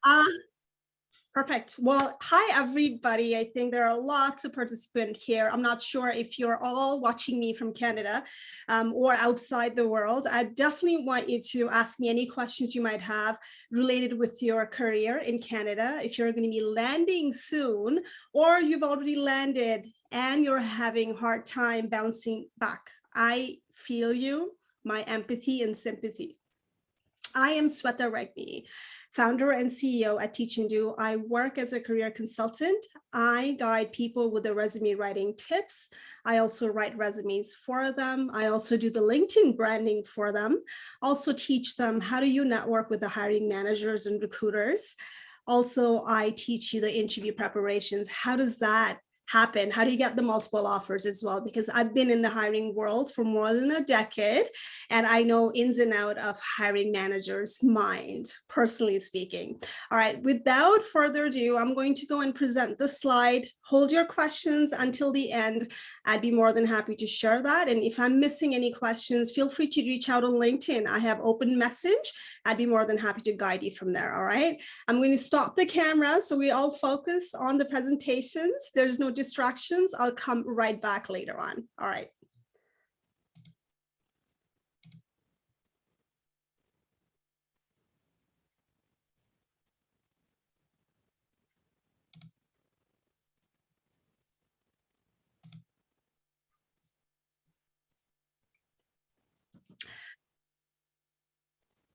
Uh, Perfect. Well, hi, everybody. I think there are lots of participants here. I'm not sure if you're all watching me from Canada or outside the world. I definitely want you to ask me any questions you might have related with your career in Canada. If you're going to be landing soon, or you've already landed and you're having a hard time bouncing back, I feel you, my empathy and sympathy. I am Sweta Regmi, founder and CEO at Teach and Do. I work as a career consultant. I guide people with the resume writing tips. I also write resumes for them. I also do the LinkedIn branding for them. Also teach them how do you network with the hiring managers and recruiters. Also, I teach you the interview preparations. How does that happen? How do you get the multiple offers as well? Because I've been in the hiring world for more than a decade, and I know ins and out of hiring managers' mind, personally speaking. All right, without further ado, I'm going to go and present the slide. Hold your questions until the end. I'd be more than happy to share that. And if I'm missing any questions, feel free to reach out on LinkedIn. I have open message. I'd be more than happy to guide you from there. All right, I'm going to stop the camera so we all focus on the presentations. There's no distractions. I'll come right back later on. All right.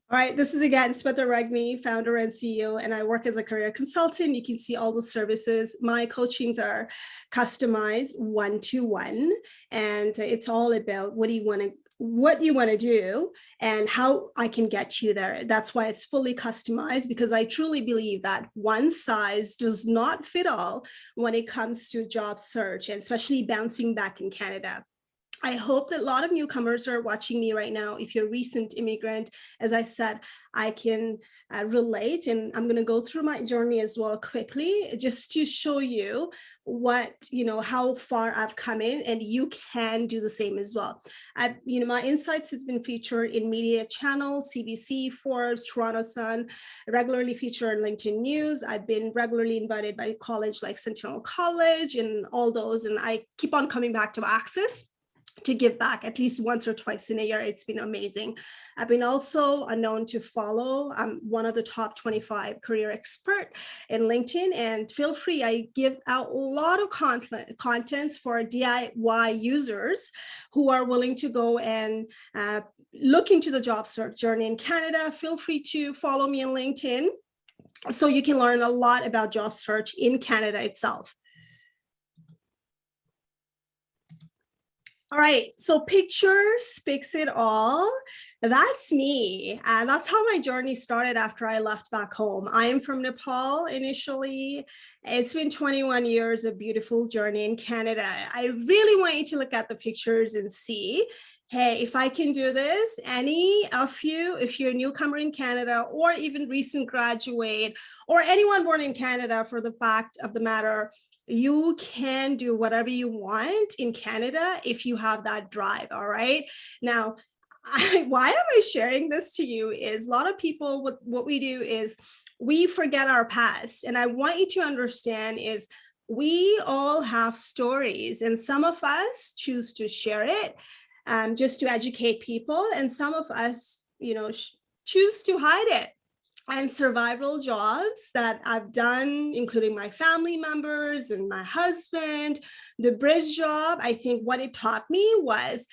All right, this is again Sweta Regmi, founder and CEO, and I work as a career consultant. You can see all the services. My coachings are customized one-to-one, and it's all about what do you want to do and how I can get you there. That's why it's fully customized, because I truly believe that one size does not fit all when it comes to job search, and especially bouncing back in Canada. I hope that a lot of newcomers are watching me right now. If you're a recent immigrant, as I said, I can relate, and I'm going to go through my journey as well quickly, just to show you how far I've come in, and you can do the same as well. My insights has been featured in media channels, CBC, Forbes, Toronto Sun, regularly featured in LinkedIn News. I've been regularly invited by college like Sentinel College and all those, and I keep on coming back to ACCES to give back at least once or twice in a year. It's been amazing. I've been also known to follow. I'm one of the top 25 career expert in LinkedIn, and feel free. I give out a lot of contents for DIY users who are willing to go and look into the job search journey in Canada. Feel free to follow me on LinkedIn so you can learn a lot about job search in Canada itself. All right, so picture speaks it all. That's me. That's how my journey started after I left back home. I am from Nepal initially. It's been 21 years of beautiful journey in Canada. I really want you to look at the pictures and see, hey, if I can do this, any of you, if you're a newcomer in Canada or even recent graduate or anyone born in Canada, for the fact of the matter, you can do whatever you want in Canada if you have that drive. All right. Now, why am I sharing this to you is a lot of people, what we do is we forget our past. And I want you to understand is we all have stories, and some of us choose to share it just to educate people. And some of us, choose to hide it. And survival jobs that I've done, including my family members and my husband, the bridge job, I think what it taught me was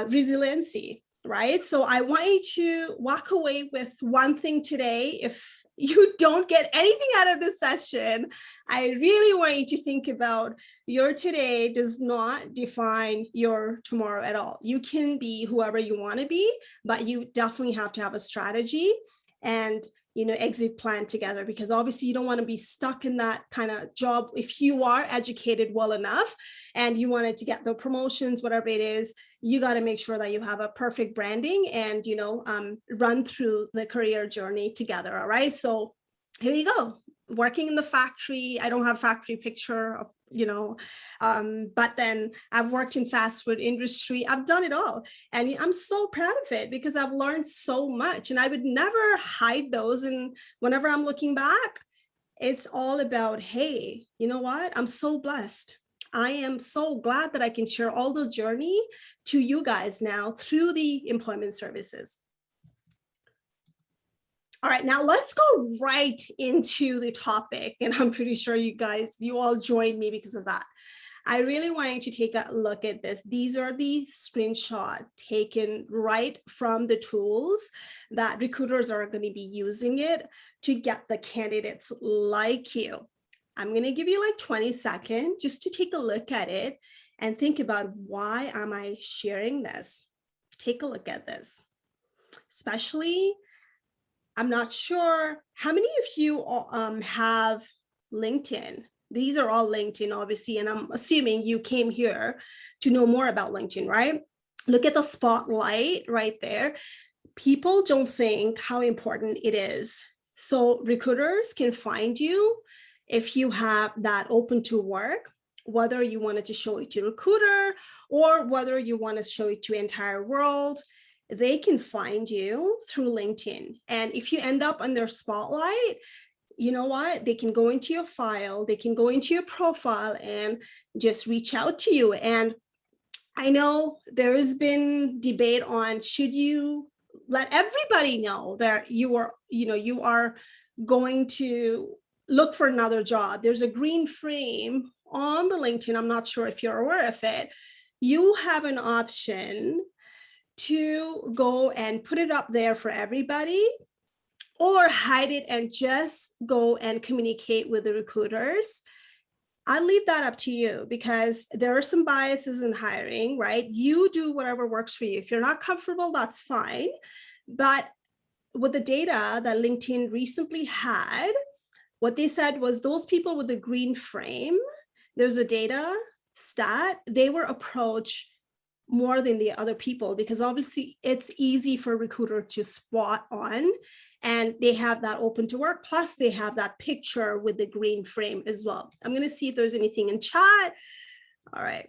resiliency, right? So I want you to walk away with one thing today. If you don't get anything out of this session, I really want you to think about your today does not define your tomorrow at all. You can be whoever you want to be, but you definitely have to have a strategy and exit plan together, because obviously you don't want to be stuck in that kind of job. If you are educated well enough and you wanted to get the promotions, whatever it is, you got to make sure that you have a perfect branding and run through the career journey together. All right, so here you go. Working in the factory. I don't have factory picture but then I've worked in fast food industry. I've done it all. And I'm so proud of it because I've learned so much, and I would never hide those. And whenever I'm looking back, it's all about, hey, you know what? I'm so blessed. I am so glad that I can share all the journey to you guys now through the employment services. All right, now let's go right into the topic. And I'm pretty sure you all joined me because of that. I really want you to take a look at this. These are the screenshots taken right from the tools that recruiters are going to be using it to get the candidates like you. I'm going to give you like 20 seconds just to take a look at it and think about, why am I sharing this? Take a look at this. Especially, I'm not sure how many of you have LinkedIn. These are all LinkedIn, obviously, and I'm assuming you came here to know more about LinkedIn, right? Look at the spotlight right there. People don't think how important it is. So recruiters can find you if you have that open to work, whether you wanted to show it to a recruiter or whether you want to show it to the entire world. They can find you through LinkedIn. And if you end up on their spotlight, you know what? They can go into your file, they can go into your profile and just reach out to you. And I know there has been debate on, should you let everybody know that you are going to look for another job? There's a green frame on the LinkedIn. I'm not sure if you're aware of it. You have an option to go and put it up there for everybody, or hide it and just go and communicate with the recruiters. I'll leave that up to you, because there are some biases in hiring, right? You do whatever works for you. If you're not comfortable, that's fine. But with the data that LinkedIn recently had, what they said was those people with the green frame, there's a data stat, they were approached more than the other people, because obviously it's easy for a recruiter to spot on, and they have that open to work, plus they have that picture with the green frame as well. I'm going to see if there's anything in chat. All right,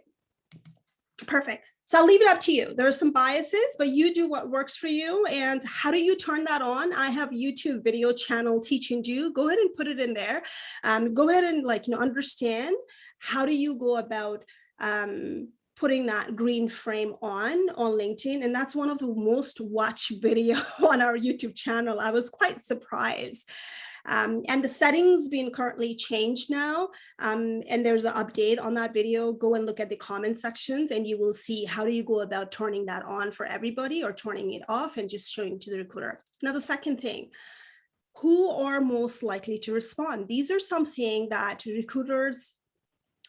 perfect. So I'll leave it up to you. There are some biases, but you do what works for you. And how do you turn that on? I have YouTube video channel teaching you. Go ahead and put it in there. Go ahead and understand, how do you go about putting that green frame on LinkedIn. And that's one of the most watched video on our YouTube channel. I was quite surprised. And the settings being currently changed now. And there's an update on that video. Go and look at the comment sections and you will see how do you go about turning that on for everybody, or turning it off and just showing to the recruiter. Now, the second thing, who are most likely to respond? These are something that recruiters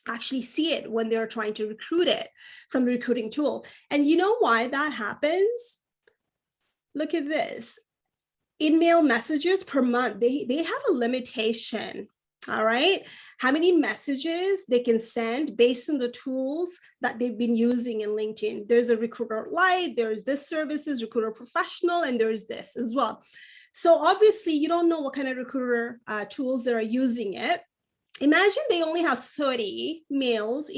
actually see it when they're trying to recruit it from the recruiting tool. And you know why that happens? Look at this. In-mail messages per month, they have a limitation. All right, how many messages they can send based on the tools that they've been using in LinkedIn. There's a Recruiter Lite, there's this services, Recruiter Professional, and there's this as well. So obviously you don't know what kind of recruiter tools they're using it. Imagine they only have 30 in-mails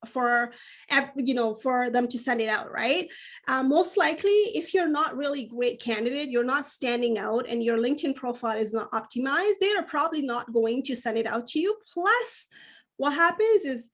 for them to send it out, right? Most likely, if you're not really great candidate, you're not standing out, and your LinkedIn profile is not optimized, they are probably not going to send it out to you. Plus, what happens is,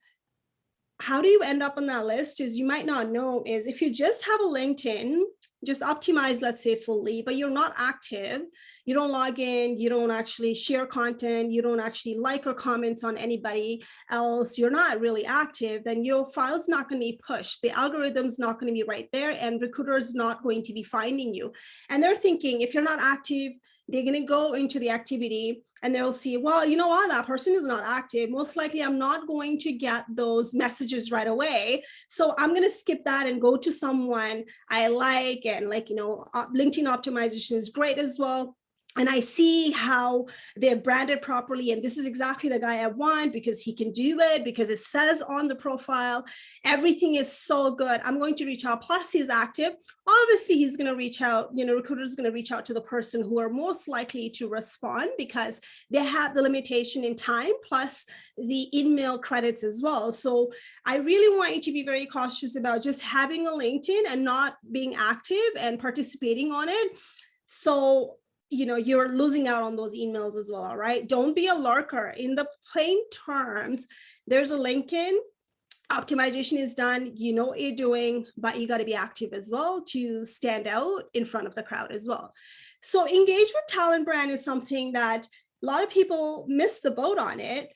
how do you end up on that list is, you might not know, is if you just have a LinkedIn, just optimize, let's say fully, but you're not active, you don't log in, you don't actually share content, you don't actually like or comment on anybody else, you're not really active, then your file's not going to be pushed. The algorithm's not going to be right there, and recruiters not going to be finding you. And they're thinking, if you're not active, they're going to go into the activity and they'll see, well, you know what, that person is not active. Most likely I'm not going to get those messages right away. So I'm going to skip that and go to someone I like. And LinkedIn optimization is great as well. and I see how they're branded properly. And this is exactly the guy I want because he can do it, because it says on the profile, everything is so good. I'm going to reach out. Plus, he's active. Obviously, he's going to reach out, recruiter's going to reach out to the person who are most likely to respond because they have the limitation in time, plus the email credits as well. So I really want you to be very cautious about just having a LinkedIn and not being active and participating on it. So you're losing out on those emails as well, right? Don't be a lurker. In the plain terms, there's a LinkedIn, optimization is done, you know what you're doing, but you got to be active as well to stand out in front of the crowd as well. So engage with talent brand is something that a lot of people miss the boat on it.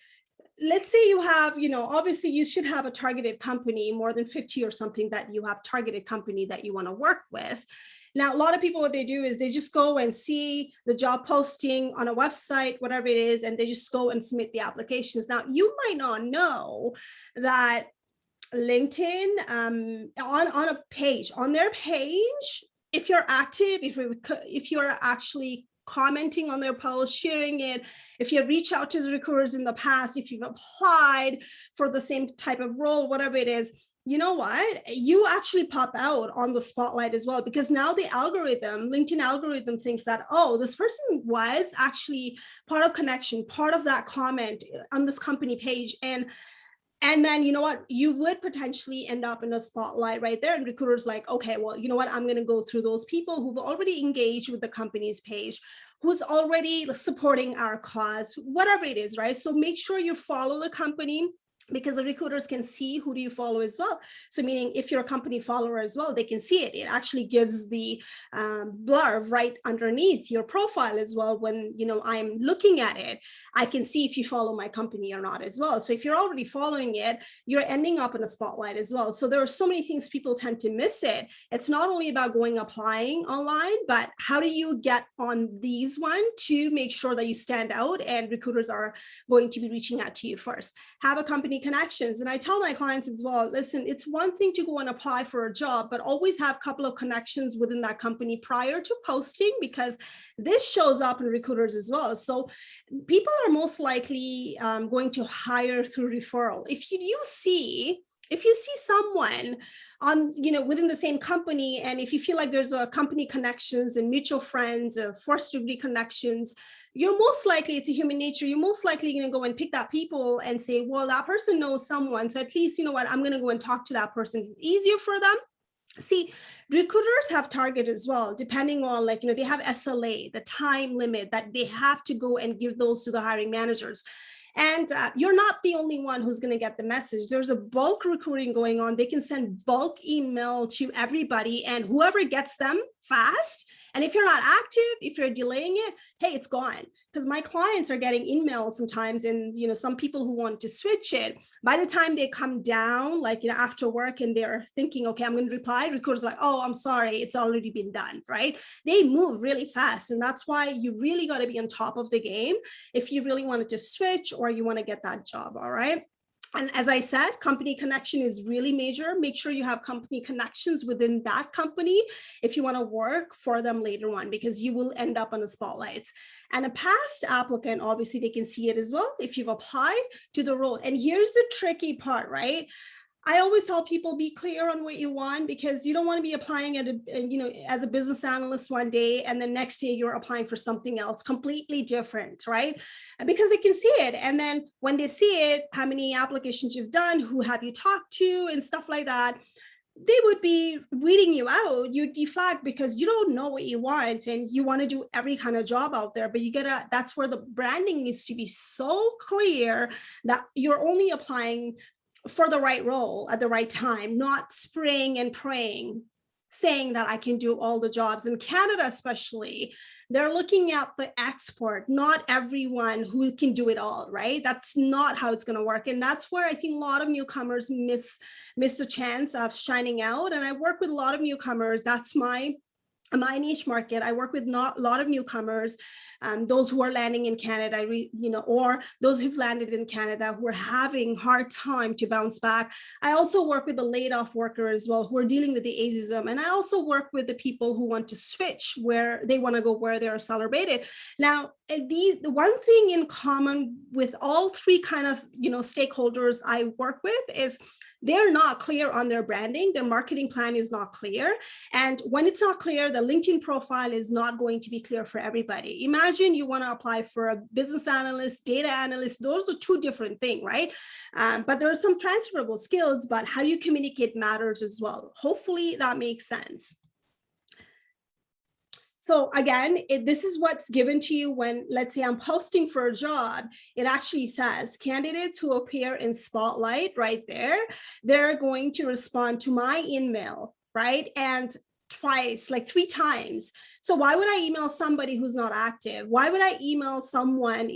Let's say you have, obviously you should have a targeted company, more than 50 or something, that you have targeted company that you want to work with. Now, a lot of people, what they do is they just go and see the job posting on a website, whatever it is, and they just go and submit the applications. Now, you might not know that LinkedIn, on a page, on their page, if you're active, if you're actually commenting on their post, sharing it, if you reach out to the recruiters in the past, if you've applied for the same type of role, whatever it is, you know what? You actually pop out on the spotlight as well, because now the LinkedIn algorithm thinks that, oh, this person was actually part of connection, part of that comment on this company page. And then, you know what, you would potentially end up in a spotlight right there. And recruiters like, okay, well, you know what, I'm going to go through those people who've already engaged with the company's page, who's already supporting our cause, whatever it is, right? So make sure you follow the company, because the recruiters can see who do you follow as well. So meaning if you're a company follower as well, they can see it. It actually gives the blurb right underneath your profile as well. When, I'm looking at it, I can see if you follow my company or not as well. So if you're already following it, you're ending up in a spotlight as well. So there are so many things people tend to miss it. It's not only about applying online, but how do you get on these one to make sure that you stand out and recruiters are going to be reaching out to you first. Have a company connections. And I tell my clients as well, listen, it's one thing to go and apply for a job, but always have a couple of connections within that company prior to posting, because this shows up in recruiters as well. So people are most likely going to hire through referral. If you see someone on, within the same company, and if you feel like there's a company connections and mutual friends, first degree connections, you're most likely, it's a human nature, you're most likely going to go and pick that people and say, well, that person knows someone, so at least, I'm going to go and talk to that person. It's easier for them. See, recruiters have target as well, depending on they have SLA, the time limit that they have to go and give those to the hiring managers. And you're not the only one who's going to get the message. There's a bulk recruiting going on. They can send bulk email to everybody, and whoever gets them fast. And if you're not active, if you're delaying it, hey, it's gone. Because my clients are getting emails sometimes, and some people who want to switch it, by the time they come down, after work, and they're thinking, okay, I'm going to reply, recruiters like, oh, I'm sorry, it's already been done, right? They move really fast, and that's why you really got to be on top of the game if you really wanted to switch or you want to get that job. All right. And as I said, company connection is really major. Make sure you have company connections within that company if you want to work for them later on, because you will end up on the spotlights. And a past applicant, obviously, they can see it as well if you've applied to the role. And here's the tricky part, right? I always tell people, be clear on what you want, because you don't want to be applying as a business analyst one day, and the next day you're applying for something else completely different, right? Because they can see it. And then when they see it, how many applications you've done, who have you talked to, and stuff like that, they would be weeding you out. You'd be flagged because you don't know what you want, and you want to do every kind of job out there. But that's where the branding needs to be so clear that you're only applying for the right role at the right time, not spraying and praying, saying that I can do all the jobs. In Canada especially, they're looking at the export, not everyone who can do it all, right? That's not how it's going to work. And that's where I think a lot of newcomers miss the chance of shining out. And I work with a lot of newcomers. That's my my niche market, I work with not a lot of newcomers, those who are landing in Canada, or those who've landed in Canada who are having hard time to bounce back. I also work with the laid off worker as well, who are dealing with the ageism. And I also work with the people who want to switch, where they want to go where they are celebrated. Now, the one thing in common with all three kind of, stakeholders I work with is they're not clear on their branding. Their marketing plan is not clear. And when it's not clear, the LinkedIn profile is not going to be clear for everybody. Imagine you want to apply for a business analyst, data analyst. Those are two different things, right? But there are some transferable skills, but how you communicate matters as well. Hopefully that makes sense. So again, this is what's given to you when, let's say I'm posting for a job, it actually says candidates who appear in Spotlight right there, they're going to respond to my email, right? And twice, like 3 times. So why would I email somebody who's not active? Why would I email someone,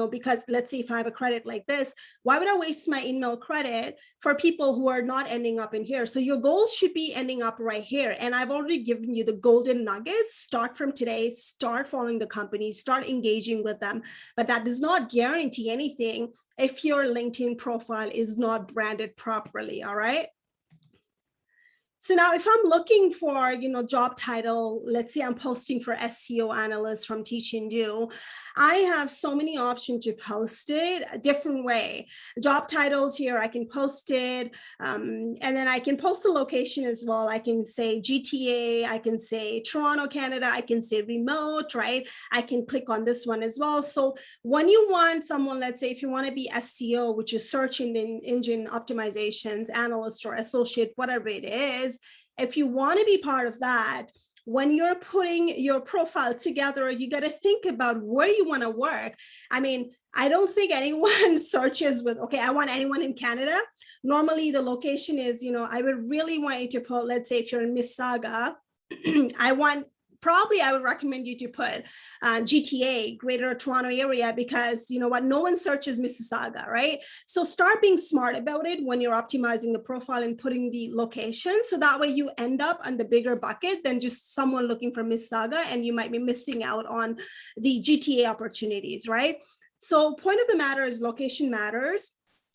because let's say if I have a credit like this, why would I waste my email credit for people who are not ending up in here? So your goals should be ending up right here. And I've already given you the golden nuggets. Start from today, start following the company, start engaging with them. But that does not guarantee anything if your LinkedIn profile is not branded properly, all right? So now if I'm looking for, job title, let's say I'm posting for SEO analyst from Teach and Do, I have so many options to post it a different way. Job titles here, I can post it. And then I can post the location as well. I can say GTA, I can say Toronto, Canada, I can say remote, right? I can click on this one as well. So when you want someone, let's say if you want to be SEO, which is search engine optimizations analyst or associate, whatever it is, if you want to be part of that, when you're putting your profile together, you got to think about where you want to work. I mean, I don't think anyone searches with, okay, I want anyone in Canada. Normally the location is, I would really want you to put, let's say if you're in Mississauga, I would recommend you to put GTA, Greater Toronto Area, because no one searches Mississauga, right? So start being smart about it when you're optimizing the profile and putting the location. So that way you end up on the bigger bucket than just someone looking for Mississauga, and you might be missing out on the GTA opportunities, right? So point of the matter is location matters.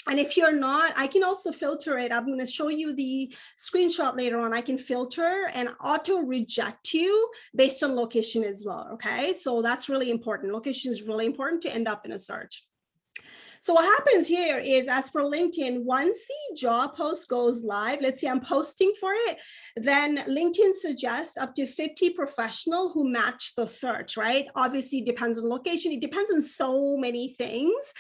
And if you're not, I can also filter it. I'm going to show you the screenshot later on. I can filter and auto reject you based on location as well. Okay, so that's really important. Location is really important to end up in a search. So what happens here is, as for LinkedIn, once the job post goes live, let's say I'm posting for it, then LinkedIn suggests up to 50 professionals who match the search, right? Obviously, it depends on location. It depends on so many things,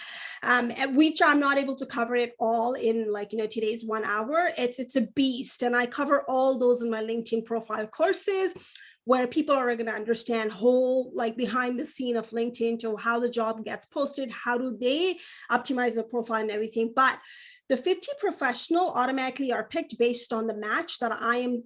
which I'm not able to cover it all in today's 1 hour. It's a beast. And I cover all those in my LinkedIn profile courses, where people are going to understand whole behind the scene of LinkedIn to how the job gets posted, how do they optimize the profile and everything. But the 50 professional automatically are picked based on the match that I'm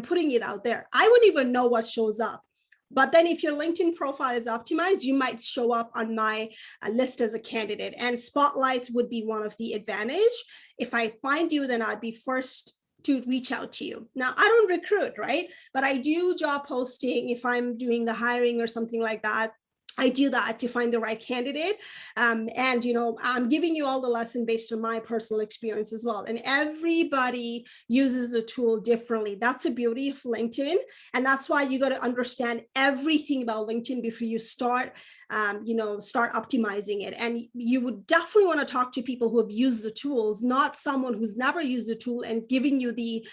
putting it out there. I wouldn't even know what shows up. But then if your LinkedIn profile is optimized, you might show up on my list as a candidate, and spotlights would be one of the advantage. If I find you, then I'd be first to reach out to you. Now, I don't recruit, right? But I do job posting if I'm doing the hiring or something like that. I do that to find the right candidate. And, I'm giving you all the lesson based on my personal experience as well. And everybody uses the tool differently. That's the beauty of LinkedIn. And that's why you got to understand everything about LinkedIn before you start optimizing it. And you would definitely want to talk to people who have used the tools, not someone who's never used the tool and giving you the,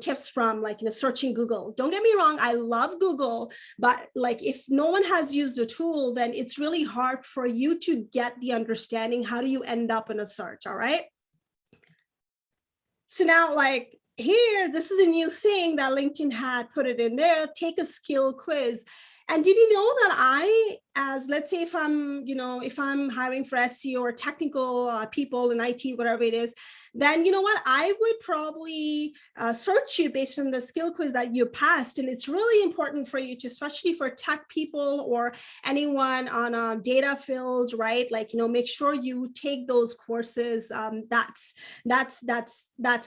tips from searching Google. Don't get me wrong. I love Google, but if no one has used the tool, then it's really hard for you to get the understanding. How do you end up in a search? All right. So now here, this is a new thing that LinkedIn had put it in there. Take a skill quiz. And did you know that let's say if I'm hiring for SEO or technical people in IT, whatever it is, then I would probably search you based on the skill quiz that you passed. And it's really important for you to, especially for tech people or anyone on a data field, right? Make sure you take those courses. That's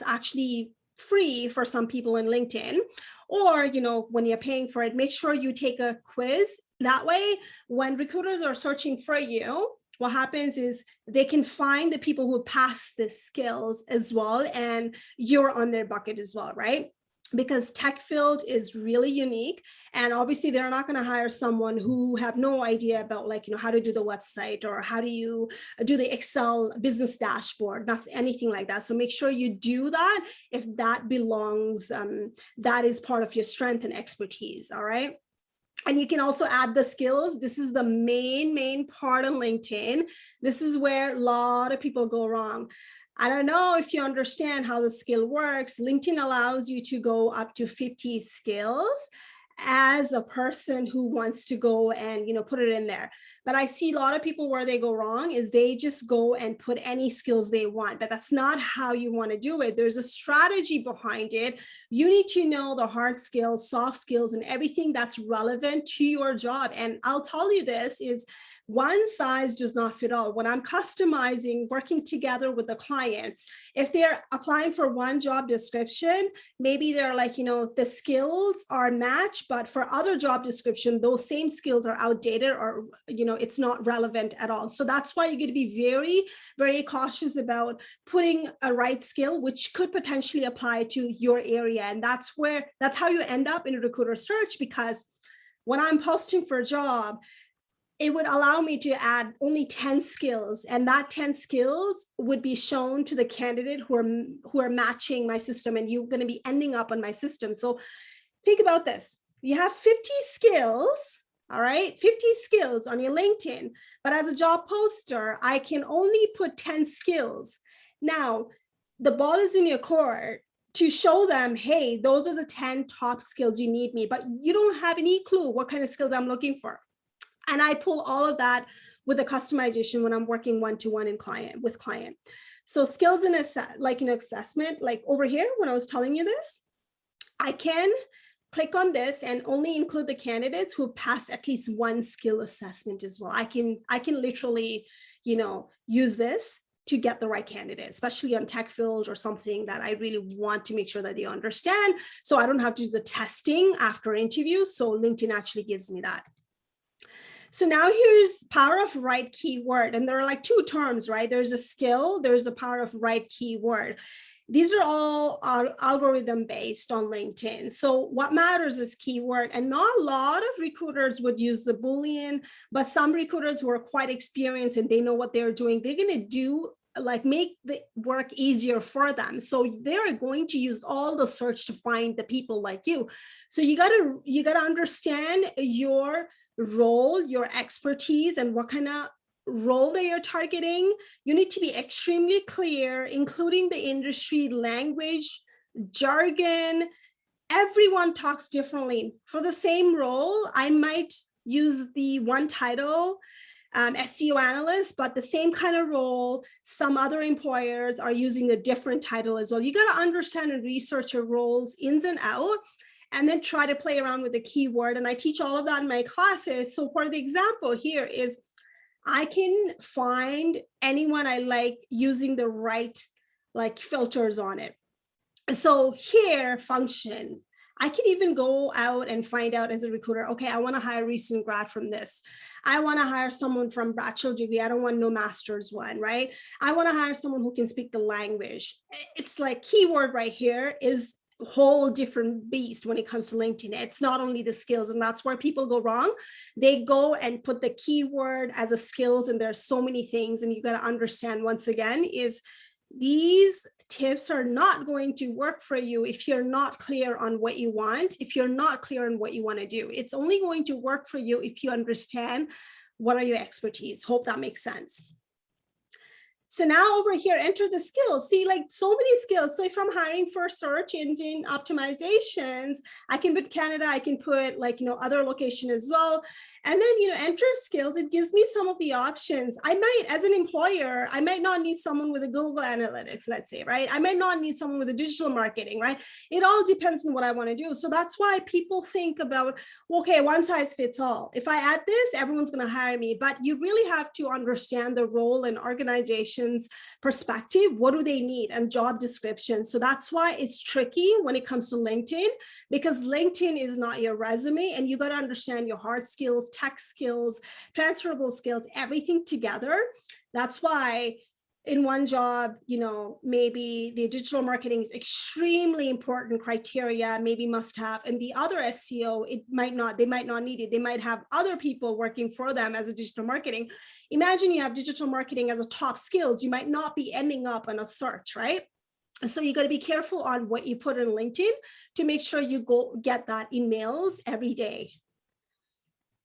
actually free for some people in LinkedIn, or, when you're paying for it, make sure you take a quiz. That way, when recruiters are searching for you, what happens is they can find the people who pass the skills as well, and you're on their bucket as well, right? Because tech field is really unique, and obviously they're not going to hire someone who have no idea about how to do the website, or how do you do the Excel business dashboard, nothing, anything like that. So make sure you do that if that belongs, that is part of your strength and expertise. All right. And you can also add the skills. This is the main part of LinkedIn. This is where a lot of people go wrong. I don't know if you understand how the skill works. LinkedIn allows you to go up to 50 skills as a person who wants to go and put it in there. But I see a lot of people where they go wrong is they just go and put any skills they want, but that's not how you want to do it. There's a strategy behind it. You need to know the hard skills, soft skills, and everything that's relevant to your job. And I'll tell you, this is one size does not fit all. When I'm customizing, working together with the client, if they're applying for one job description, maybe they're like, the skills are matched, but for other job description, those same skills are outdated, or, it's not relevant at all. So that's why you're going to be very, very cautious about putting a right skill, which could potentially apply to your area. And that's how you end up in a recruiter search, because when I'm posting for a job, it would allow me to add only 10 skills, and that 10 skills would be shown to the candidate who are matching my system, and you're going to be ending up on my system. So think about this. You have 50 skills, all right, 50 skills on your LinkedIn, but as a job poster, I can only put 10 skills. Now, the ball is in your court to show them, hey, those are the 10 top skills you need me, but you don't have any clue what kind of skills I'm looking for. And I pull all of that with a customization when I'm working one-to-one with client. So skills and assessment, like over here, when I was telling you this, I can click on this and only include the candidates who passed at least one skill assessment as well. I can literally, use this to get the right candidate, especially on tech field or something that I really want to make sure that they understand. So I don't have to do the testing after interview. So LinkedIn actually gives me that. So now here's power of right keyword. And there are like two terms, right? There's a skill, there's a power of right keyword. These are all algorithm based on LinkedIn. So what matters is keyword, and not a lot of recruiters would use the Boolean, but some recruiters who are quite experienced and they know what they're doing, they're going to do make the work easier for them. So they're going to use all the search to find the people like you. So you gotta understand your role, your expertise, and what kind of role that you're targeting. You need to be extremely clear, including the industry, language, jargon. Everyone talks differently. For the same role, I might use the one title, SEO analyst, but the same kind of role, some other employers are using a different title as well. You got to understand and research your roles ins and out, and then try to play around with the keyword. And I teach all of that in my classes. So for the example here is, I can find anyone I like using the right filters on it. So here, function, I can even go out and find out as a recruiter, okay, I want to hire a recent grad from this. I want to hire someone from bachelor degree. I don't want no master's one, right? I want to hire someone who can speak the language. It's like keyword right here is a whole different beast when it comes to LinkedIn. It's not only the skills, and that's where people go wrong. They go and put the keyword as a skills, and there's so many things, and you got to understand once again is these tips are not going to work for you if you're not clear on what you want, if you're not clear on what you want to do. It's only going to work for you if you understand what are your expertise. Hope that makes sense. So now over here, enter the skills. See, so many skills. So if I'm hiring for search engine optimizations, I can put Canada, I can put other location as well. And then, enter skills. It gives me some of the options. I might, as an employer, I might not need someone with a Google Analytics, let's say, right? I might not need someone with a digital marketing, right? It all depends on what I want to do. So that's why people think about, okay, one size fits all. If I add this, everyone's going to hire me. But you really have to understand the role and organization organization's perspective, what do they need, and job description. So that's why it's tricky when it comes to LinkedIn, because LinkedIn is not your resume, and you got to understand your hard skills, tech skills, transferable skills, everything together. That's why in one job, maybe the digital marketing is extremely important criteria, maybe must have, and the other SEO, they might not need it. They might have other people working for them as a digital marketing. Imagine you have digital marketing as a top skills, you might not be ending up on a search, right? So you got to be careful on what you put in LinkedIn to make sure you go get that emails every day.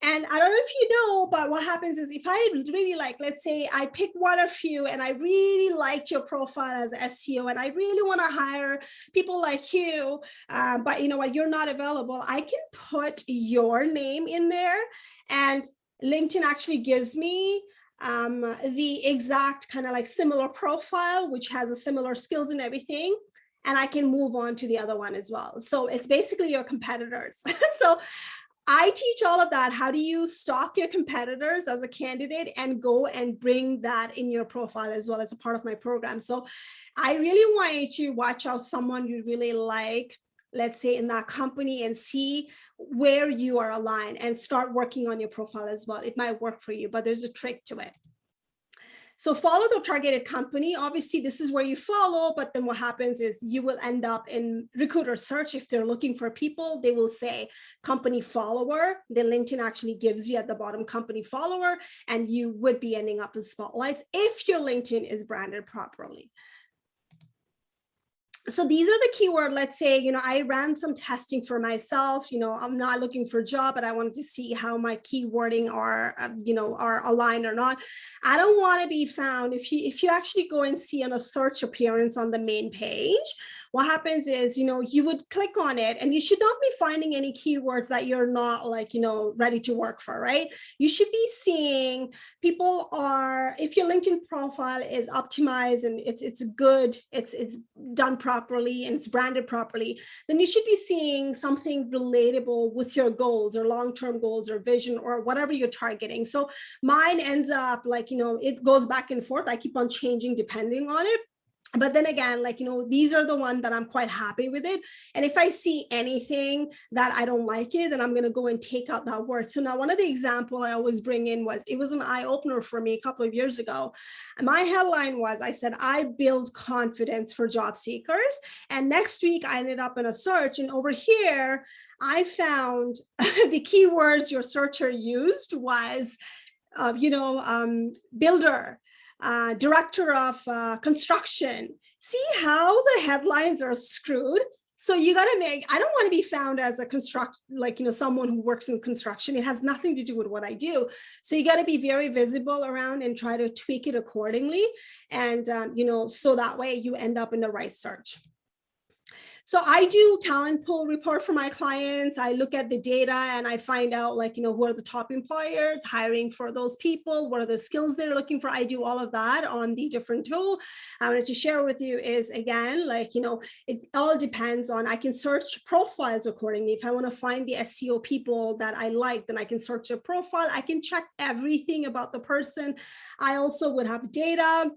And I don't know if you know, but what happens is if I really let's say I pick one of you and I really liked your profile as SEO and I really want to hire people like you, but you know what, you're not available, I can put your name in there, and LinkedIn actually gives me the exact kind of similar profile, which has a similar skills and everything. And I can move on to the other one as well. So it's basically your competitors. So I teach all of that. How do you stalk your competitors as a candidate and go and bring that in your profile as well as a part of my program? So I really want you to watch out someone you really like, let's say in that company, and see where you are aligned and start working on your profile as well. It might work for you, but there's a trick to it. So follow the targeted company. Obviously, this is where you follow, but then what happens is you will end up in recruiter search. If they're looking for people, they will say company follower. Then LinkedIn actually gives you at the bottom company follower, and you would be ending up in spotlights if your LinkedIn is branded properly. So these are the keyword. Let's say, I ran some testing for myself. I'm not looking for a job, but I wanted to see how my keywording are aligned or not. I don't want to be found. If you actually go and see on a search appearance on the main page, what happens is, you would click on it, and you should not be finding any keywords that you're not ready to work for, right? You should be seeing people are, if your LinkedIn profile is optimized and it's good, it's done properly and it's branded properly, then you should be seeing something relatable with your goals or long-term goals or vision or whatever you're targeting. So mine ends up it goes back and forth. I keep on changing depending on it. But then again, these are the ones that I'm quite happy with it. And if I see anything that I don't like it, then I'm going to go and take out that word. So now one of the example I always bring in it was an eye opener for me a couple of years ago. My headline was, I said, I build confidence for job seekers. And next week I ended up in a search, and over here, I found the keywords your searcher used was, builder, director of construction. See how the headlines are screwed? So you got to I don't want to be found as a someone who works in construction. It has nothing to do with what I do. So you got to be very visible around and try to tweak it accordingly. And, so that way you end up in the right search. So I do talent pool report for my clients. I look at the data and I find out who are the top employers hiring for those people, what are the skills they're looking for. I do all of that on the different tool. I wanted to share with you is, again, it all depends on, I can search profiles accordingly. If I want to find the SEO people that I like, then I can search their profile. I can check everything about the person. I also would have data,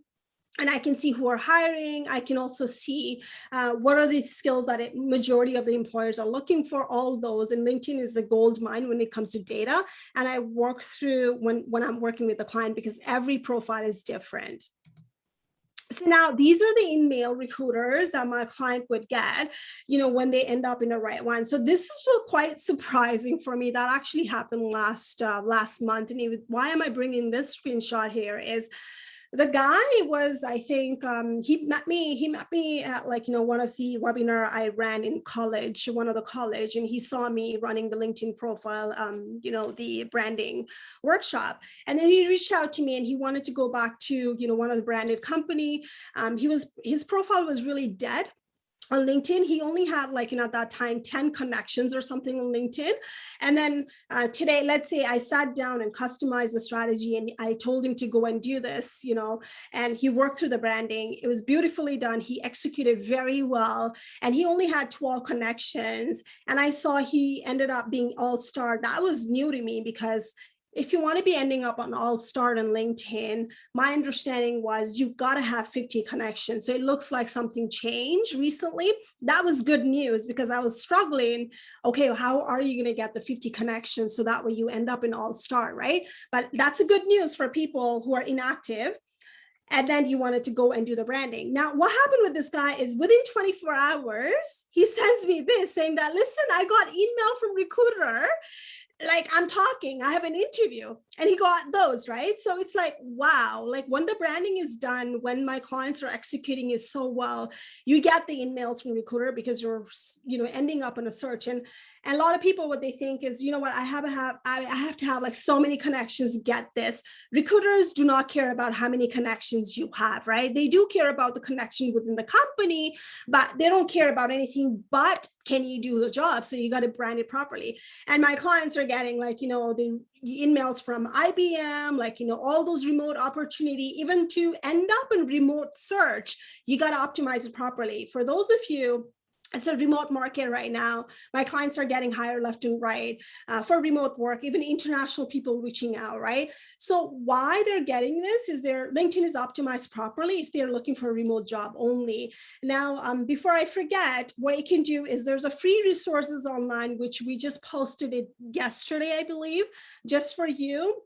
and I can see who are hiring. I can also see what are the skills that majority of the employers are looking for, all those. And LinkedIn is a gold mine when it comes to data. And I work through when I'm working with the client, because every profile is different. So now these are the email recruiters that my client would get, when they end up in the right one. So this is quite surprising for me. That actually happened last month. And why am I bringing this screenshot here is, the guy was, I think, he met me at one of the webinar I ran in college, one of the college, and he saw me running the LinkedIn profile, the branding workshop. And then he reached out to me and he wanted to go back to, one of the branded company. His profile was really dead on LinkedIn. He only had at that time 10 connections or something on LinkedIn. And then today, let's say I sat down and customized the strategy and I told him to go and do this, and he worked through the branding. It was beautifully done. He executed very well, and he only had 12 connections. And I saw he ended up being all-star. That was new to me, because if you want to be ending up on All Star and LinkedIn, my understanding was you've got to have 50 connections. So it looks like something changed recently. That was good news because I was struggling. Okay, how are you going to get the 50 connections so that way you end up in All Star, right? But that's a good news for people who are inactive. And then you wanted to go and do the branding. Now, what happened with this guy is within 24 hours, he sends me this saying that, listen, I got email from recruiter, like I'm talking, I have an interview, and he got those, right? So it's like, wow, like when the branding is done, when my clients are executing it so well, you get the emails from recruiter because you're, ending up in a search. And a lot of people, what they think is, you know what, I have to have like so many connections, get this. Recruiters do not care about how many connections you have, right? They do care about the connection within the company, but they don't care about anything but can you do the job? So you got to brand it properly. And my clients are getting like, the emails from IBM, like, all those remote opportunity, even to end up in remote search, you got to optimize it properly. For those of you, it's a remote market right now. My clients are getting hired left and right for remote work, even international people reaching out, right? So why they're getting this is their LinkedIn is optimized properly if they're looking for a remote job only. Now, before I forget, what you can do is there's a free resources online, which we just posted it yesterday, I believe, just for you.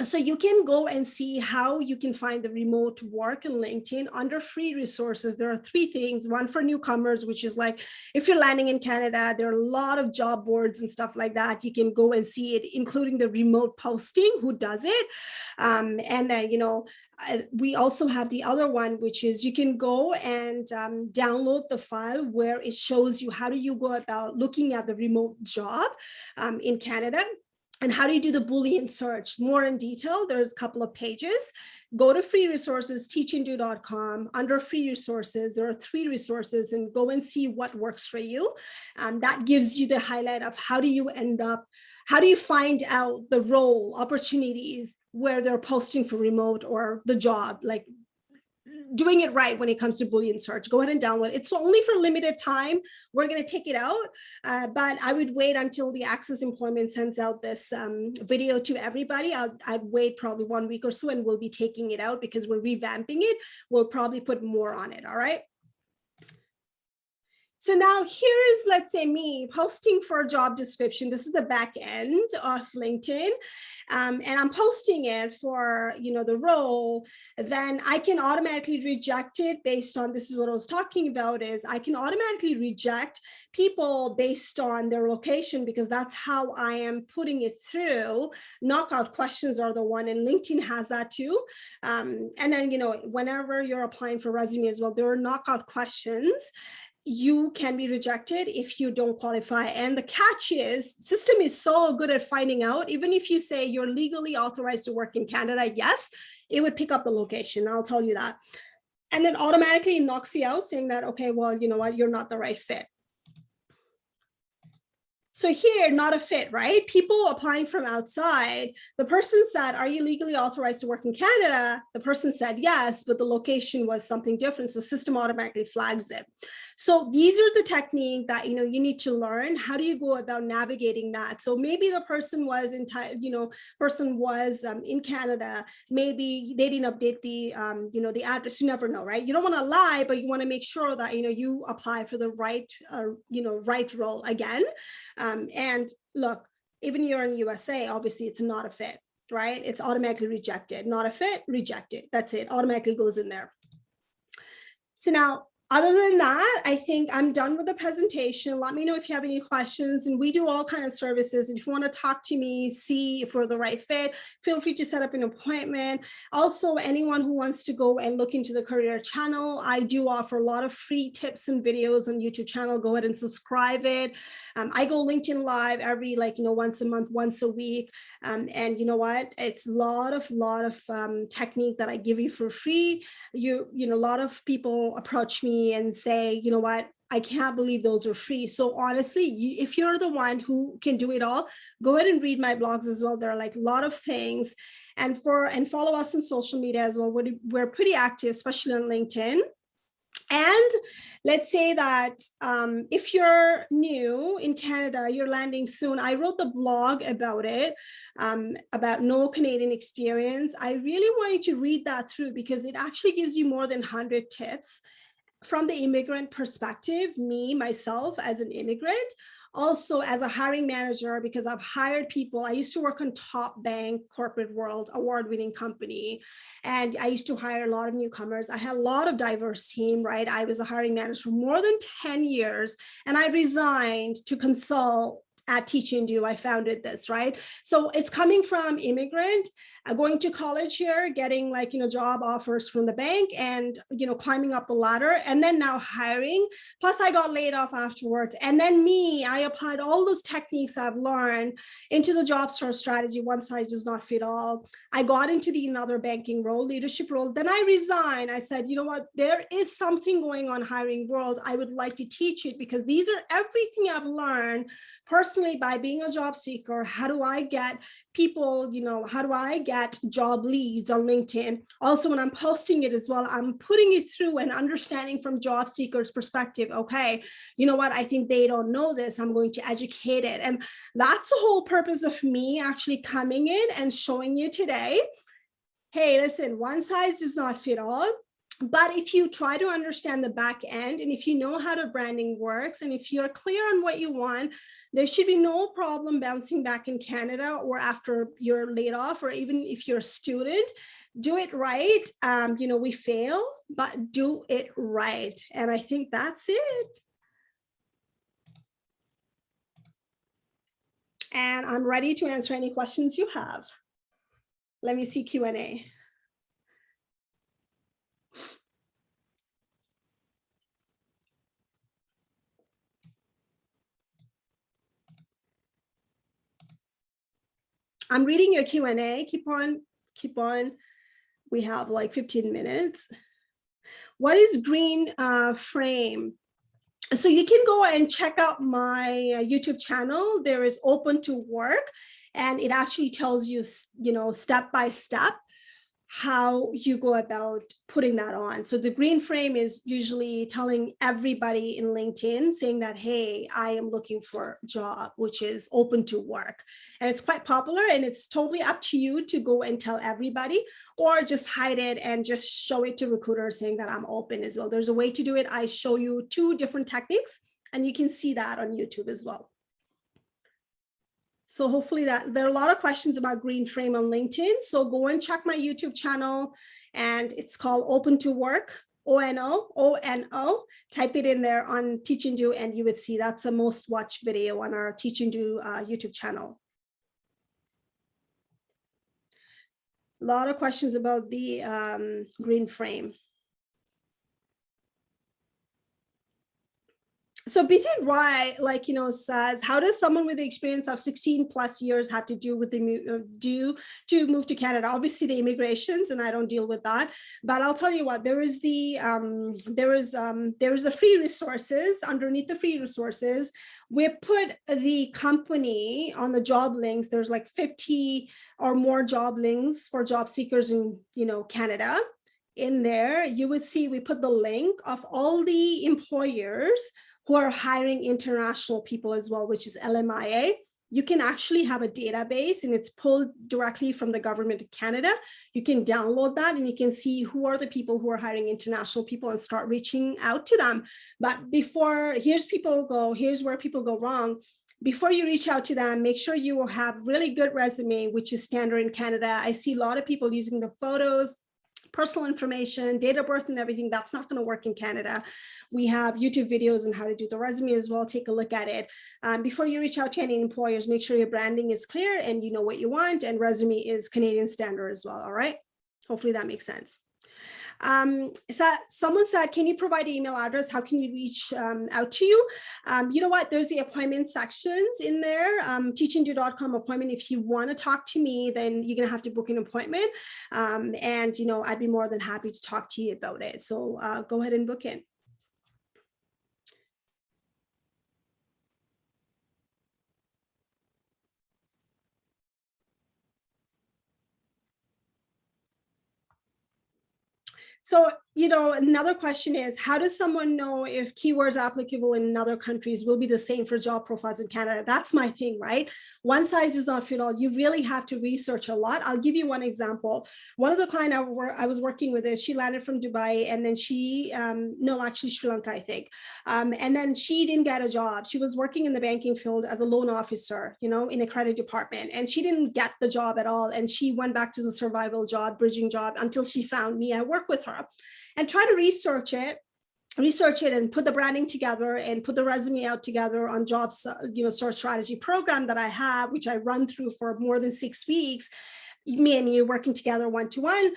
So you can go and see how you can find the remote work in LinkedIn under free resources. There are 3 things. One for newcomers, which is like, if you're landing in Canada, there are a lot of job boards and stuff like that. You can go and see it, including the remote posting, who does it. And then, we also have the other one, which is you can go and download the file where it shows you how do you go about looking at the remote job in Canada. And how do you do the Boolean search? More in detail, there's a couple of pages. Go to free resources, teachanddo.com. Under free resources, there are 3 resources, and go and see what works for you. That gives you the highlight of how do you find out the role opportunities where they're posting for remote or the job, like doing it right when it comes to Boolean search. Go ahead and download it. It's only for limited time. We're going to take it out, but I would wait until the ACCESS Employment sends out this video to everybody. I'd wait probably 1 week or so, and we'll be taking it out because we're revamping it. We'll probably put more on it. All right. So now here's, let's say, me posting for a job description. This is the back end of LinkedIn. And I'm posting it for, the role. Then I can automatically reject it based on, this is what I was talking about, is I can automatically reject people based on their location, because that's how I am putting it through. Knockout questions are the one, and LinkedIn has that too. And then, whenever you're applying for resume as well, there are knockout questions. You can be rejected if you don't qualify. And the catch is, system is so good at finding out, even if you say you're legally authorized to work in Canada, yes, it would pick up the location. I'll tell you that. And then automatically knocks you out, saying that, okay, well, you know what, you're not the right fit. So here, not a fit, right? People applying from outside, the person said, are you legally authorized to work in Canada? The person said yes, but the location was something different. So system automatically flags it. So these are the technique that, you need to learn. How do you go about navigating that? So maybe the person was in Canada. Maybe they didn't update the, the address. You never know, right? You don't want to lie, but you want to make sure that, you apply for the right, right role again. And look, even you're in USA, obviously it's not a fit, right? It's automatically rejected. Not a fit, rejected. That's it. Automatically goes in there. So now, other than that, I think I'm done with the presentation. Let me know if you have any questions, and we do all kinds of services. If you want to talk to me, see if we're the right fit, feel free to set up an appointment. Also, anyone who wants to go and look into the career channel, I do offer a lot of free tips and videos on YouTube channel. Go ahead and subscribe it. I go LinkedIn live every once a month, once a week. And you know what? It's a lot of technique that I give you for free. A lot of people approach me and say, you know what, I can't believe those are free. So honestly, if you're the one who can do it all, go ahead and read my blogs as well. There are a lot of things, and follow us on social media as well. We're pretty active, especially on LinkedIn. And let's say that if you're new in Canada, you're landing soon. I wrote the blog about it, about no Canadian experience. I really want you to read that through because it actually gives you more than 100 tips from the immigrant perspective, me, myself as an immigrant, also as a hiring manager, because I've hired people. I used to work on top bank, corporate world, award-winning company. And I used to hire a lot of newcomers. I had a lot of diverse team, right? I was a hiring manager for more than 10 years and I resigned to consult at Teaching Do. I founded this, right? So it's coming from immigrant, going to college here, getting like, job offers from the bank and, climbing up the ladder and then now hiring. Plus I got laid off afterwards. And then I applied all those techniques I've learned into the job search strategy. One size does not fit all. I got into another banking role, leadership role. Then I resigned. I said, you know what, there is something going on hiring world. I would like to teach it because these are everything I've learned personally by being a job seeker. How do I get people, how do I get job leads on LinkedIn? Also, when I'm posting it as well, I'm putting it through and understanding from job seekers' perspective. Okay, you know what? I think they don't know this. I'm going to educate it. And that's the whole purpose of me actually coming in and showing you today. Hey, listen, one size does not fit all. But if you try to understand the back end and if you know how the branding works and if you're clear on what you want, there should be no problem bouncing back in Canada or after you're laid off, or even if you're a student, do it right. We fail, but do it right. And I think that's it. And I'm ready to answer any questions you have. Let me see Q&A. I'm reading your Q&A. Keep on. We have like 15 minutes. What is green frame? So you can go and check out my YouTube channel. There is Open to Work, and it actually tells you, step by step how you go about putting that on. So the green frame is usually telling everybody in LinkedIn saying that, hey, I am looking for a job, which is open to work. And it's quite popular and it's totally up to you to go and tell everybody or just hide it and just show it to recruiters saying that I'm open as well. There's a way to do it. I show you 2 different techniques and you can see that on YouTube as well. So hopefully that there are a lot of questions about green frame on LinkedIn. So go and check my YouTube channel and it's called Open to Work, O-N-O. Type it in there on Teaching Do and you would see that's the most watched video on our Teaching Do YouTube channel. A lot of questions about the green frame. So BT Wright, says, how does someone with the experience of 16 plus years have to do with to move to Canada? Obviously the immigrations, and I don't deal with that, but I'll tell you what, there is the free resources. Underneath the free resources, we put the company on the job links. There's like 50 or more job links for job seekers in, Canada. In there, you would see we put the link of all the employers who are hiring international people as well, which is LMIA. You can actually have a database and it's pulled directly from the government of Canada. You can download that and you can see who are the people who are hiring international people and start reaching out to them. But here's where people go wrong. Before you reach out to them, make sure you have really good resume, which is standard in Canada. I see a lot of people using the photos, personal information, date of birth and everything. That's not going to work in Canada. We have YouTube videos on how to do the resume as well. Take a look at it. Before you reach out to any employers, make sure your branding is clear and you know what you want, and resume is Canadian standard as well. All right. Hopefully that makes sense. Someone said, can you provide an email address? How can you reach out to you? You know what, there's the appointment sections in there, teachingdo.com appointment. If you want to talk to me, then you're gonna have to book an appointment, and I'd be more than happy to talk to you about it. So go ahead and book it. So another question is, how does someone know if keywords applicable in other countries will be the same for job profiles in Canada? That's my thing, right? One size does not fit all. You really have to research a lot. I'll give you one example. One of the clients I was working with is, she landed from Dubai, and then no, actually Sri Lanka, I think. And then she didn't get a job. She was working in the banking field as a loan officer, in a credit department, and she didn't get the job at all. And she went back to the survival job, bridging job, until she found me. I worked with her and try to research it and put the branding together and put the resume out together on jobs, search strategy program that I have, which I run through for more than 6 weeks, me and you working together one-to-one.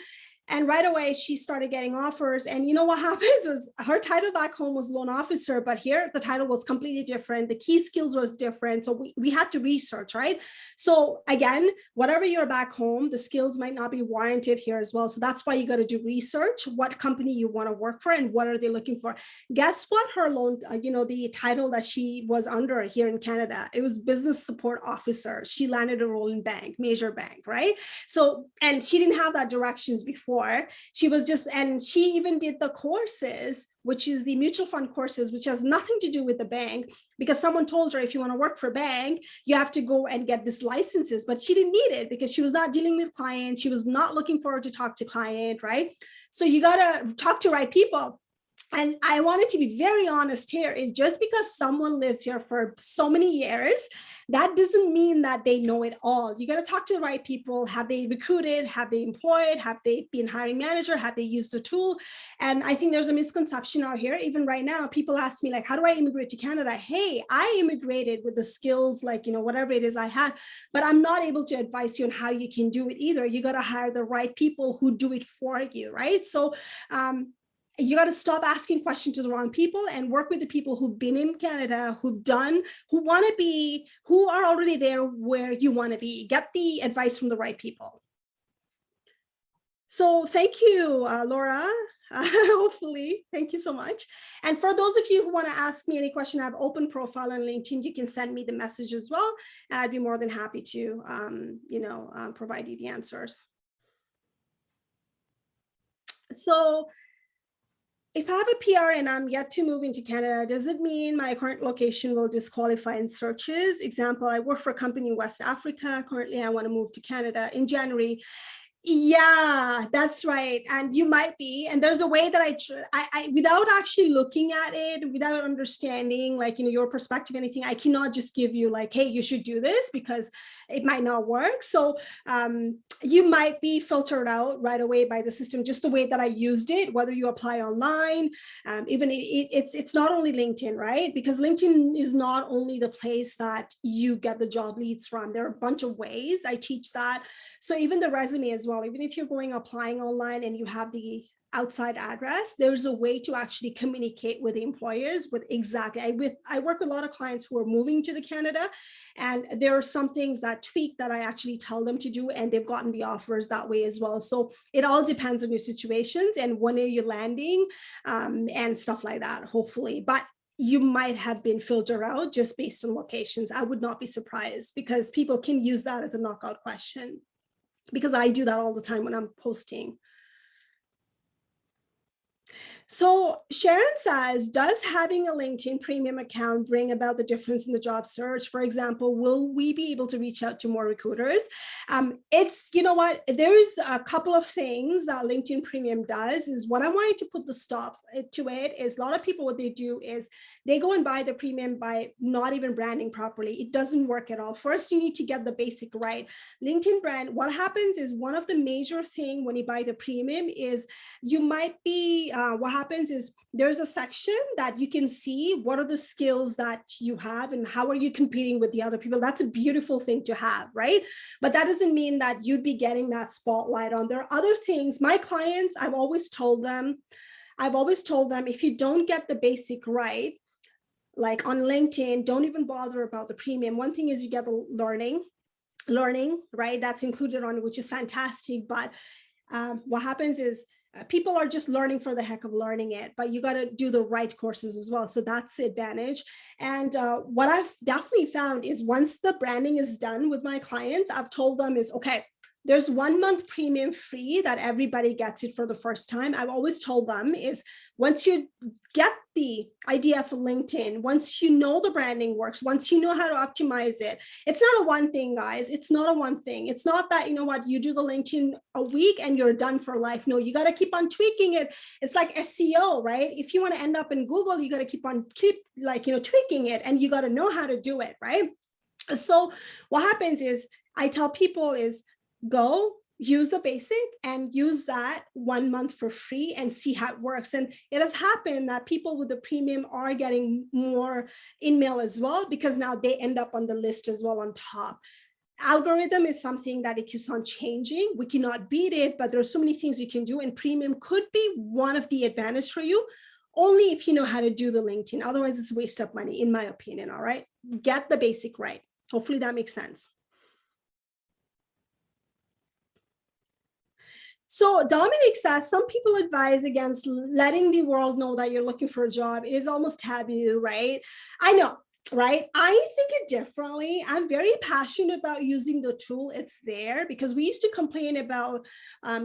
And right away, she started getting offers. And you know what happens was, her title back home was loan officer, but here the title was completely different. The key skills was different. So we had to research, right? So again, whatever you're back home, the skills might not be warranted here as well. So that's why you got to do research, what company you want to work for and what are they looking for. Guess what her loan, the title that she was under here in Canada, it was business support officer. She landed a role in major bank, right? So, and she didn't have that directions before. She was and she even did the courses, which is the mutual fund courses, which has nothing to do with the bank, because someone told her, if you want to work for a bank, you have to go and get this licenses, but she didn't need it because she was not dealing with clients. She was not looking forward to talk to client, right? So you got to talk to right people. And I wanted to be very honest here, is just because someone lives here for so many years, that doesn't mean that they know it all. You got to talk to the right people. Have they recruited? Have they employed? Have they been hiring manager? Have they used the tool? And I think there's a misconception out here. Even right now, people ask me, like, how do I immigrate to Canada? Hey, I immigrated with the skills, like, whatever it is I had, but I'm not able to advise you on how you can do it either. You got to hire the right people who do it for you, right? So, you got to stop asking questions to the wrong people and work with the people who've been in Canada, who are already there where you want to be. Get the advice from the right people. So thank you, Laura. Hopefully, thank you so much. And for those of you who want to ask me any question, I have open profile on LinkedIn. You can send me the message as well, and I'd be more than happy to, provide you the answers. So, if I have a PR and I'm yet to move into Canada, does it mean my current location will disqualify in searches? Example, I work for a company in West Africa. Currently, I want to move to Canada in January. Yeah, that's right. And you might be. And there's a way that I without actually looking at it, without understanding, like, your perspective, anything, I cannot just give you like, hey, you should do this, because it might not work. So you might be filtered out right away by the system, just the way that I used it, whether you apply online, even it's not only LinkedIn, right? Because LinkedIn is not only the place that you get the job leads from. There are a bunch of ways I teach that. So even the resume as well, even if you're applying online and you have the outside address, there's a way to actually communicate with the employers with exactly. I work with a lot of clients who are moving to the Canada, and there are some things that tweak that I actually tell them to do, and they've gotten the offers that way as well. So it all depends on your situations and when are you landing, and stuff like that, hopefully. But you might have been filtered out just based on locations. I would not be surprised, because people can use that as a knockout question, because I do that all the time when I'm posting. So Sharon says, does having a LinkedIn premium account bring about the difference in the job search? For example, will we be able to reach out to more recruiters? It's, there is a couple of things that LinkedIn premium does. Is what I wanted to put the stop to it is, a lot of people, what they do is they go and buy the premium by not even branding properly. It doesn't work at all. First, you need to get the basic right. LinkedIn brand, what happens is, one of the major thing when you buy the premium is you might be, what happens is there's a section that you can see what are the skills that you have and how are you competing with the other people. That's a beautiful thing to have, right? But that doesn't mean that you'd be getting that spotlight on. There are other things. My clients, I've always told them, if you don't get the basic right, like on LinkedIn, don't even bother about the premium. One thing is you get the learning, right? That's included on it, which is fantastic. But what happens is, people are just learning for the heck of learning it, but you got to do the right courses as well. So that's the advantage. And what I've definitely found is, once the branding is done with my clients, I've told them is, okay, there's 1 month premium free that everybody gets it for the first time. I've always told them is once you get the idea for LinkedIn, once you know the branding works, once you know how to optimize it, it's not a one thing, guys. It's not a one thing. It's not that, you know what, you do the LinkedIn a week and you're done for life. No, you got to keep on tweaking it. It's like SEO, right? If you want to end up in Google, you got to keep like, you know, tweaking it, and you got to know how to do it, right? So what happens is I tell people is go use the basic and use that 1 month for free and see how it works. And it has happened that people with the premium are getting more in-mail as well, because now they end up on the list as well on top. Algorithm is something that it keeps on changing. We cannot beat it, but there's so many things you can do, and premium could be one of the advantages for you, only if you know how to do the LinkedIn. Otherwise, it's a waste of money, in my opinion. All right, get the basic right. Hopefully that makes sense. So Dominic says, some people advise against letting the world know that you're looking for a job. It is almost taboo, right? I know, right? I think it differently. I'm very passionate about using the tool. It's there because we used to complain about,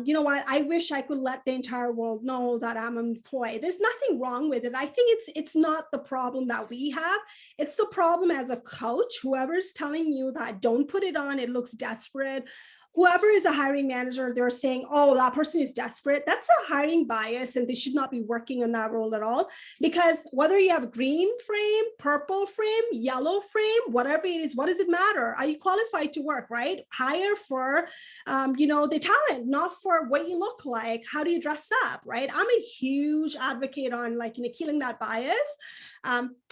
you know what, I wish I could let the entire world know that I'm employed. There's nothing wrong with it. I think it's not the problem that we have. It's the problem as a coach, whoever's telling you that don't put it on, it looks desperate. Whoever is a hiring manager, they're saying, oh, that person is desperate. That's a hiring bias, and they should not be working on that role at all. Because whether you have green frame, purple frame, yellow frame, whatever it is, what does it matter? Are you qualified to work, right? Hire for, you know, the talent, not for what you look like. How do you dress up, right? I'm a huge advocate on, like, you know, killing that bias.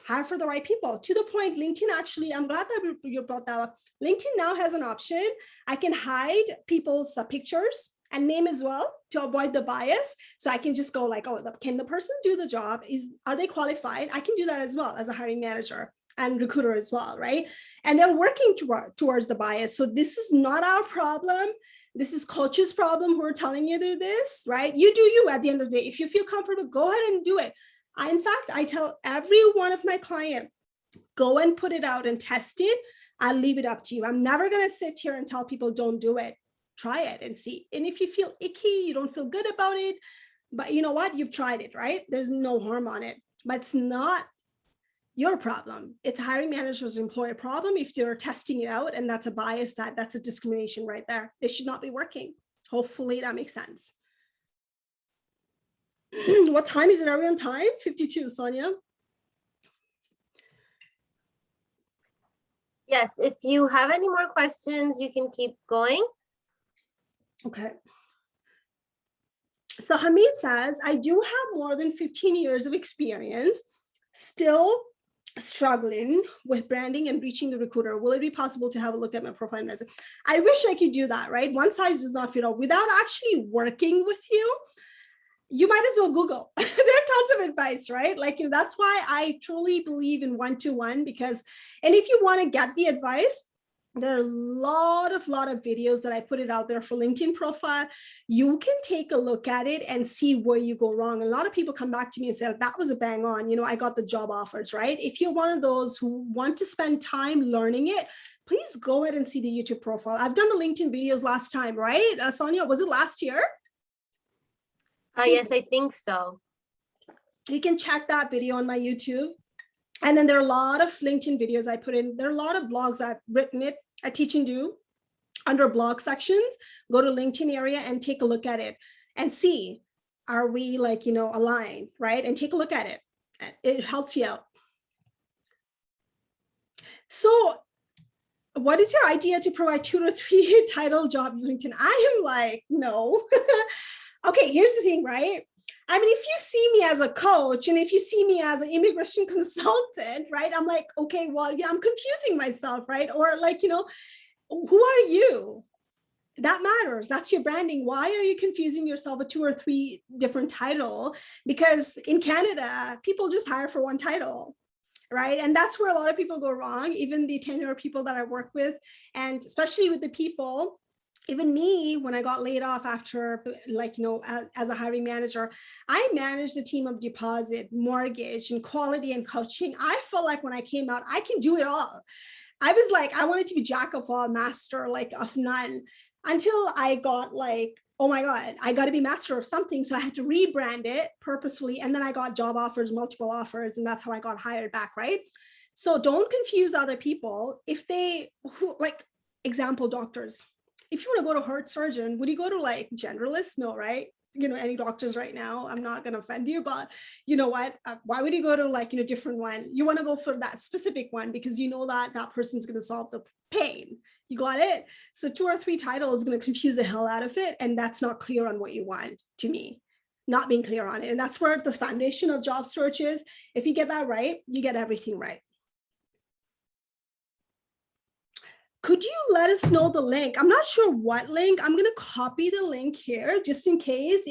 Hire for the right people. To the point, LinkedIn actually, I'm glad that you brought that up. LinkedIn now has an option. I can hide people's pictures and name as well to avoid the bias. So I can just go like, oh, can the person do the job? Are they qualified? I can do that as well as a hiring manager and recruiter as well, right? And they're working towards the bias. So this is not our problem. This is coach's problem who are telling you to do this, right? You do you at the end of the day. If you feel comfortable, go ahead and do it. In fact, I tell every one of my clients, go and put it out and test it. I'll leave it up to you. I'm never going to sit here and tell people don't do it. Try it and see. And if you feel icky, you don't feel good about it, but you know what? You've tried it, right? There's no harm on it, but it's not your problem. It's a hiring manager's employer problem. If they're testing it out and that's a bias, that's a discrimination right there. They should not be working. Hopefully that makes sense. What time is it? Are we on time? 52, Sonia? Yes, if you have any more questions, you can keep going. Okay. So Hamid says, I do have more than 15 years of experience, still struggling with branding and reaching the recruiter. Will it be possible to have a look at my profile and message? I wish I could do that, right? One size does not fit all. Without actually working with you, you might as well Google. There are tons of advice, right? Like, you know, that's why I truly believe in one-to-one, because, and if you want to get the advice, there are a lot of videos that I put it out there for LinkedIn profile. You can take a look at it and see where you go wrong. A lot of people come back to me and say, that was a bang on, you know, I got the job offers, right? If you're one of those who want to spend time learning it, please go ahead and see the YouTube profile. I've done the LinkedIn videos last time, right? Sonia, was it last year? Yes, I think so. You can check that video on my YouTube. And then there are a lot of LinkedIn videos I put in. There are a lot of blogs I've written it at Teaching Do under blog sections. Go to LinkedIn area and take a look at it and see, are we like, you know, aligned, right? And take a look at it. It helps you out. So what is your idea to provide 2 to 3 title job LinkedIn? I am like, no. Okay, here's the thing, right? I mean, if you see me as a coach and if you see me as an immigration consultant, right? I'm like, okay, well, yeah, I'm confusing myself, right? Or like, you know, who are you? That matters. That's your branding. Why are you confusing yourself with 2 or 3 different titles? Because in Canada, people just hire for one title, right? And that's where a lot of people go wrong, even the tenure people that I work with, and especially with the people. Even me, when I got laid off after, like, you know, as a hiring manager, I managed a team of deposit, mortgage, and quality and coaching. I felt like when I came out, I can do it all. I was like, I wanted to be jack of all, master like of none. until I got like, oh my God, I got to be master of something. So I had to rebrand it purposefully. And then I got job offers, multiple offers, and that's how I got hired back, right? So don't confuse other people. If they, like, example, doctors, if you want to go to heart surgeon, would you go to like generalist? No, right? Any doctors right now, I'm not going to offend you, but you know what? Why would you go to like, different one? You want to go for that specific one because you know that that person's going to solve the pain. You got it? So 2 or 3 titles is going to confuse the hell out of it. And that's not clear on what you want, to me, not being clear on it. And that's where the foundation of job search is. If you get that right, you get everything right. Could you let us know the link? I'm not sure what link. I'm going to copy the link here just in case.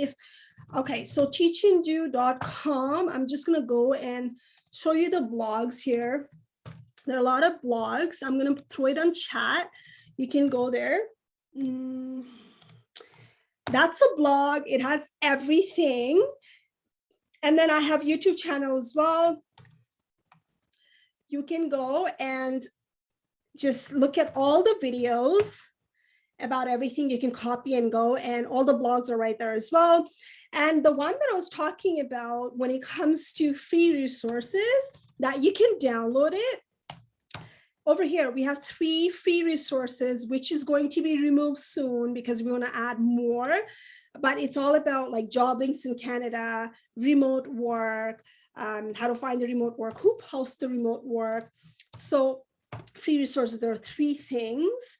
Okay, so teachingdo.com. I'm just going to go and show you the blogs here. There are a lot of blogs. I'm going to throw it on chat. You can go there. That's a blog. It has everything. And then I have YouTube channel as well. You can go and just look at all the videos about everything. You can copy and go, and all the blogs are right there as well. And the one that I was talking about when it comes to free resources that you can download it. Over here, we have 3 free resources, which is going to be removed soon because we want to add more. But it's all about like job links in Canada, remote work, how to find the remote work, who posts the remote work. So free resources, there are 3 things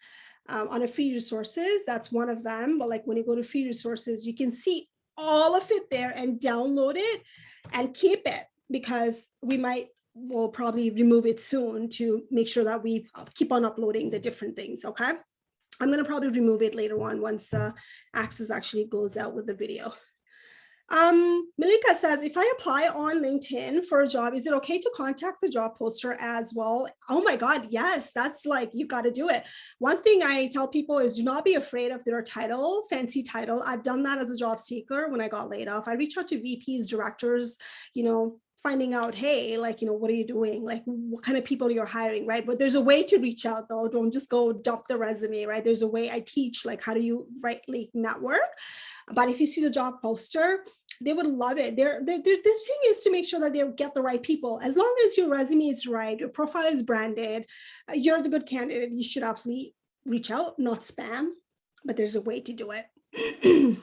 on a free resources. That's one of them. But like when you go to free resources, you can see all of it there and download it and keep it, because we'll probably remove it soon to make sure that we keep on uploading the different things. Okay. I'm going to probably remove it later on once ACCES actually goes out with the video. Malika says, if I apply on LinkedIn for a job, is it okay to contact the job poster as well? Oh my God, yes, that's like, you got to do it. One thing I tell people is do not be afraid of their title, fancy title. I've done that as a job seeker when I got laid off. I reached out to VPs, directors, finding out, hey, like, what are you doing? Like, what kind of people you're hiring, right? But there's a way to reach out though. Don't just go dump the resume, right? There's a way. I teach, like, how do you rightly network? But if you see the job poster, they would love it. The thing is to make sure that they get the right people. As long as your resume is right, your profile is branded, you're the good candidate, you should actually reach out, not spam, but there's a way to do it.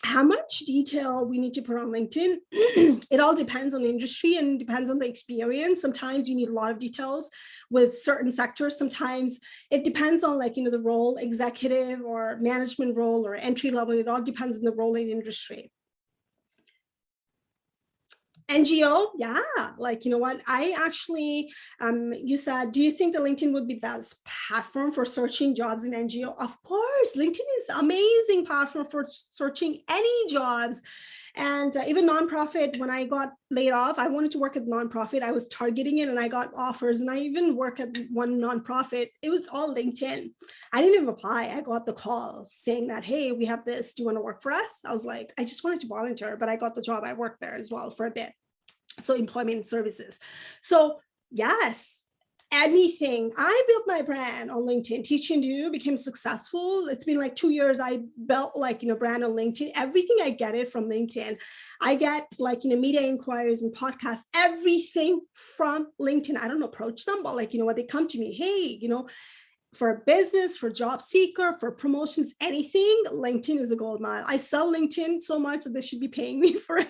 How much detail we need to put on LinkedIn? It all depends on the industry and depends on the experience. Sometimes you need a lot of details with certain sectors. Sometimes it depends on the role, executive or management role or entry level. It all depends on the role in the industry. NGO, yeah, what? I actually, you said, do you think that LinkedIn would be best platform for searching jobs in NGO? Of course, LinkedIn is amazing platform for searching any jobs. And even nonprofit, when I got laid off, I wanted to work at nonprofit. I was targeting it and I got offers, and I even work at one nonprofit. It was all LinkedIn. I didn't even apply. I got the call saying that, hey, we have this. Do you want to work for us? I was like, I just wanted to volunteer, but I got the job. I worked there as well for a bit. So employment services. So yes, anything. I built my brand on LinkedIn. Teaching to became successful. It's been like 2 years. I built brand on LinkedIn. Everything I get it from LinkedIn. I get media inquiries and podcasts, everything from LinkedIn. I don't approach them, but what, they come to me, hey, for a business, for job seeker, for promotions, anything, LinkedIn is a gold mine. I sell LinkedIn so much that they should be paying me for it.